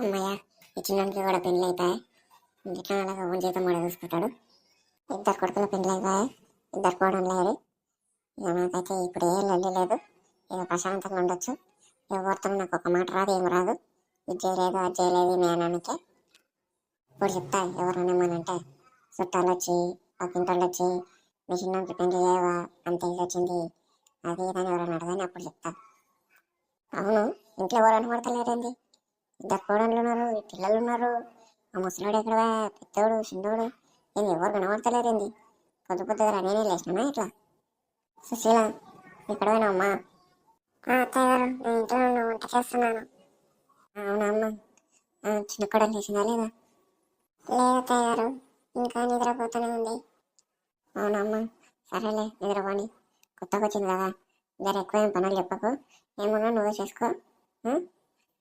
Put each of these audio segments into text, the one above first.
అమ్మయ్య ఈ చిన్నకి కూడా పెళ్ళి అవుతాయి. ఇంకెట్లా అలాగా ఓన్ జీతం కూడా చూసుకుంటాడు. ఇద్దరు కొడుకుల పెళ్ళి అవుతాయి, ఇద్దరు కోడలు లేరు. ఇక నాకైతే ఇప్పుడు ఏం లొల్లి లేదు, ఇక ప్రశాంతంగా ఉండొచ్చు. ఎవరితో నాకు ఒక మాట రాదు, ఏం రాదు. ఇది చేయలేదు అది చేయలేదు నేనానికి ఇప్పుడు చెప్తా. ఎవరనేమనంటే చుట్టాలు వచ్చి పక్కింటోళ్ళు వచ్చి మీ చిన్నకి పెళ్లి చేయవా అంత ఇది వచ్చింది అది ఇదని ఎవరైనా అడగని అప్పుడు చెప్తా. అవును, ఇంట్లో ఎవరు అనబడతలేరేంది? ఇద్దరు కోడళ్ళు ఉన్నారు, పిల్లలు ఉన్నారు. ఆ ముసలోడు ఎక్కడ, పెద్దోడు చిన్నోడు, నేను ఎవరు కనబడతలేరేంది? కొద్ది కొద్దిగా నేనే లేచినా ఇట్లా. సుశీల ఇక్కడ పోయినావమ్మా? అత్తయ్య గారు నేను ఇంట్లో వంట చేస్తున్నాను. అవునా అమ్మ? చిన్న కోడలు లేచిందా లేదా? లేదు అత్తయ్య గారు, ఇంకా నిద్రపోతూనే ఉంది. అవునమ్మా, సరేలే నిద్రపోని. కొత్తగా వచ్చింది కదా, జర ఎక్కువ ఏం పనులు చెప్పకు, ఏమున్నా నువ్వే చేసుకో.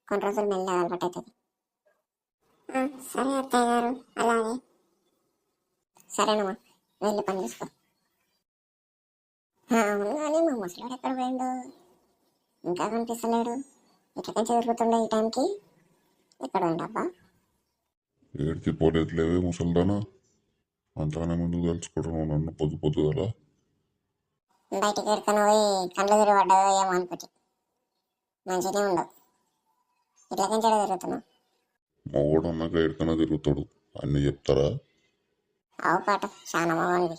కొన్ని రోజులు మెల్లగా అలవాటు అవుతుంది. సరే అత్తయ్య గారు, అలాగే. సరేనమ్మా, వెళ్ళి పని చేసుకో. అవును కానీ మా ముసలాడు ఎక్కడ పోయిండు? ఇంకా కనిపిస్తలేడు. ఎక్కడికి తిరుగుతుండే ఈ టైంకి? ఎక్కడ పోయిండబ్బా? ఏడికి పోలేదులేవే ముసల్దానా, అంతగానే ముందుకు తెలుసుకోవడం నన్ను పొద్దు పొద్దు కదా. బయటికి ఎడుకొని పోయి కళ్ళు తిరిగి పడ్డదో ఏమో అనుకుంటే మంచిగానే ఉండవు. ఇట్లా కంచెడ తిరుగుతున్నావు. మొగోడు అన్నాక ఎడికైనా తిరుగుతాడు, అన్నీ చెప్తారా? అవు పాట చాలా మగనివి.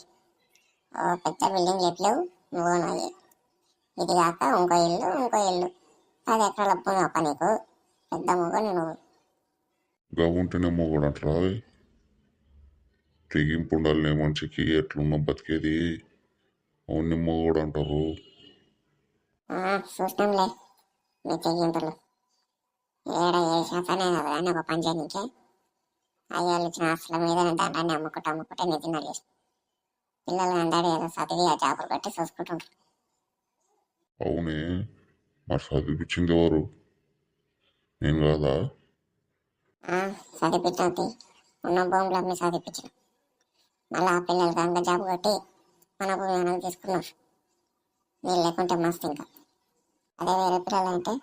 ఓ పెద్ద బిల్డింగ్ చెప్పలేవు నువ్వు నాది. ఇది కాక ఇంకో ఇల్లు ఇంకో ఇల్లు, 10 ఎకరాల భూమి అప్ప నీకు. పెద్ద మొగని నువ్వు. గవుంటేనే మొగోడు అంటారా? తెగింపు ఉండాలి మనిషికి, ఎట్లున్నా బతికేది. అవున్ని మొగోడు అంటారు. చూసినాంలే మీ తెగింపులు. ఏడ ఏ శాతానే కాదు కానీ ఒక పని చేయనికే అయ్యోళ్ళు ఇచ్చిన ఆస్తుల మీద దాంట్లోనే అమ్ముకుంటే నిజంగా చేసి పిల్లలు అందరూ ఏదో చదివి ఆ జాబులు పెట్టి చూసుకుంటుంటారు. అవునే, మరి చదివిపించింది ఎవరు? నేను కాదా? చదివించినది ఉన్న భూములు అమ్మి చదివించిన. మళ్ళీ ఆ పిల్లలకి అంత జాబ్ కొట్టి మన భూమి అనేది తీసుకున్నారు. వీళ్ళు లేకుంటే మస్తు. ఇంకా అదే వేరే పిల్లలు అంటే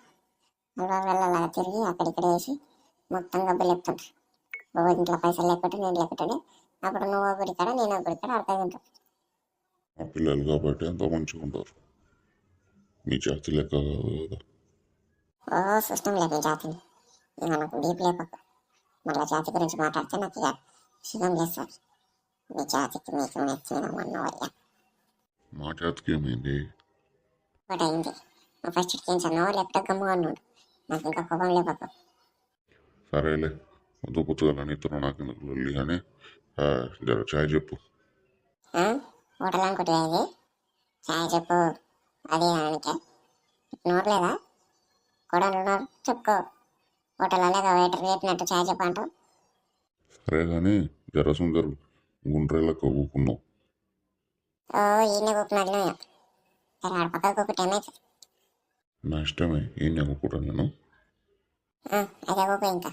వెళ్ళలాగా తిరిగి అక్కడిక్కడ వేసి మొత్తం గబ్బులు చెప్తుంటారు. ఓ ఇంట్లో పైసలు లేకుంటే నేను లేకుంటే అప్పుడు నువ్వు గుడికాడ నేను గుడికాడ అర్థం ఉంటావు. మా పిల్లలు కాబట్టి ఎంతో మంచిగా ఉంటారు. మీ జాతి లెక్క కాదు కదా. సిస్టమ్ లేదు నీ జాతిని. ఇక నాకు డీప్ లేపకు. మళ్ళీ జాతి గురించి మాట్లాడితే నాకు ఇక శివం చేస్తారు. మీ జాతికి మీకు నెచ్చినమన్నవయ్యా. మా జాతికి ఏమైంది? ఒకటి అయింది. మా ఫస్ట్ ఎక్కించన్నావో లేకపోతే గమ్ముగా ఉన్నాడు. నాకు ఇంకా కోపం లేపకు. సరేలే, పొద్దు పొద్దుగా నీతో నాకు ఎందుకు లొల్లి కానీ జర చాయ్ చెప్పు. హోటల్ అనుకుంటే ఇది చాయ్ చెప్పు అది దానికే నోరు లేదా? కొడలు నోరు చెప్పుకో. హోటల్ అలాగా వెయిటర్ చెప్పినట్టు చాయ్ చెప్పు అంటావు. సరే కానీ జర సుందరు గుండ్రేళ్ళకు ఊకున్నావు. ఈయన కూకున్నది నువ్వు. సరే ఆడ పక్కకు కూకుంటే ఏమవుతుంది? నా ఇష్టమే ఏం నెగ్గుకుంటా నేను. అదే కూకో ఇంకా.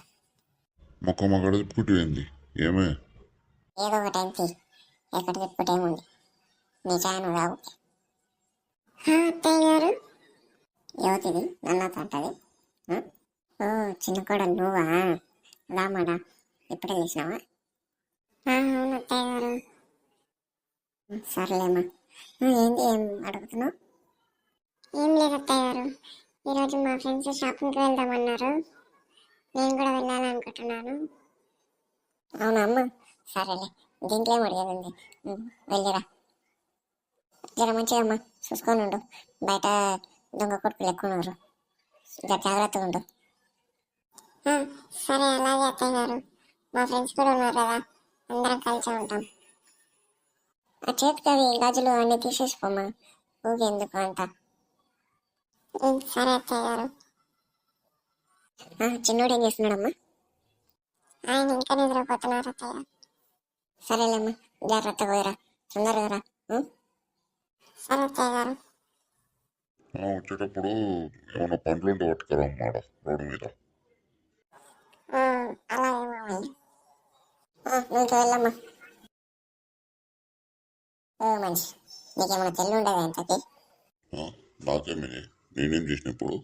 మొక్క మగడ తిప్పుకుంటూ ఏంది ఏమే? ఏదో ఒక టైంకి ఎక్కడ తిప్పుకుంటే ఏముంది, నీ చాయ్ నువ్వు రావు. అత్తయ్య గారు యువతిది నన్నతో అంటది. చిన్న కూడా నువ్వా? రామాడా ఇప్పుడే చేసినావా? అవును అత్తయ్య గారు. సర్లేమ్మా, ఏంటి ఏం అడుగుతున్నావు? ఏం లేదు అత్తయ్య గారు, ఈరోజు మా ఫ్రెండ్స్ షాపింగ్కి వెళ్దామన్నారు, నేను కూడా వెళ్ళాలనుకుంటున్నాను. అవునా అమ్మ? సరేలే, దీంట్లో ఏం అడిగేది, వెళ్ళిరా. జర మంచిగా అమ్మా చూసుకొని ఉండు, బయట దొంగ కొడుకులు ఎక్కువ ఉన్నారు, జాగ్రత్తగా ఉండు. సరే అలాగే అత్తయ్య గారు, మా ఫ్రెండ్స్ కూడా ఉన్నారు కదా, అందరం కలిసి ఉంటాం. ఆ చేతికి అవి గాజులు అన్నీ తీసేసిపోమ్మా, ఊగేందుకు అంట. సరే అత్తయ్య గారు. చిన్నోడు ఏం చేస్తున్నాడమ్మా? ఆయన ఇంకా నిద్రపోతున్నారు అత్తయ్య. సరేలేమ్మా, జాగ్రత్తగా పోయిరా, తొందరగా రా. సరే అత్తయ్య గారు. వచ్చేటప్పుడు ఏమైనా పండ్లు ఉంటే పట్టుకురా అన్నమాట రోడ్డు మీద. అలాగే నువ్వు వెళ్ళమ్మా. మంచి, నీకేమైనా తెల్లు ఉండేదా ఇంతకి? నాకేమి, నేనేం చేసిన ఇప్పుడు?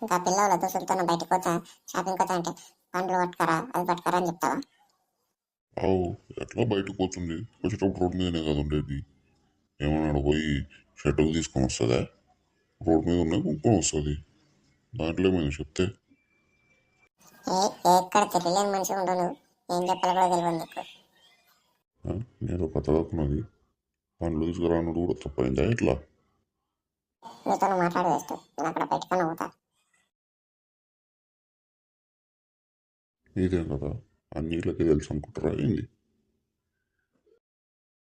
ఇంకా పిల్లల దోస్తులతో బయటకు వచ్చా షాపింగ్ వచ్చా అంటే పండ్లు పట్టుకరా అది పట్టుకరా అని చెప్తావా? అవు ఎట్లా బయటకు పోతుంది, వచ్చేటప్పుడు రోడ్డు మీదనే కదా ఉండేది. ఏమన్నాడు పోయి షర్టులు తీసుకొని వస్తుందా? రోడ్డు మీద ఉన్నాయి కొనుక్కొని వస్తుంది. దాంట్లో ఏమైంది చెప్తే. ఏ ఎక్కడ తెలియలేని మనిషి ఉండవు నువ్వు, ఏం చెప్పాలో కూడా తెలియదు నీకు. నేను కథ కాకున్నది పండ్లు తీసుకురానుడు కూడా తప్పైందా ఇట్లా? నీతో మాట్లాడి వేస్ట్, నేను అక్కడ పెట్టుకొని పోతా. ఇదేం కదా అన్నిట్లకే తెలుసు అనుకుంటారా ఏంది?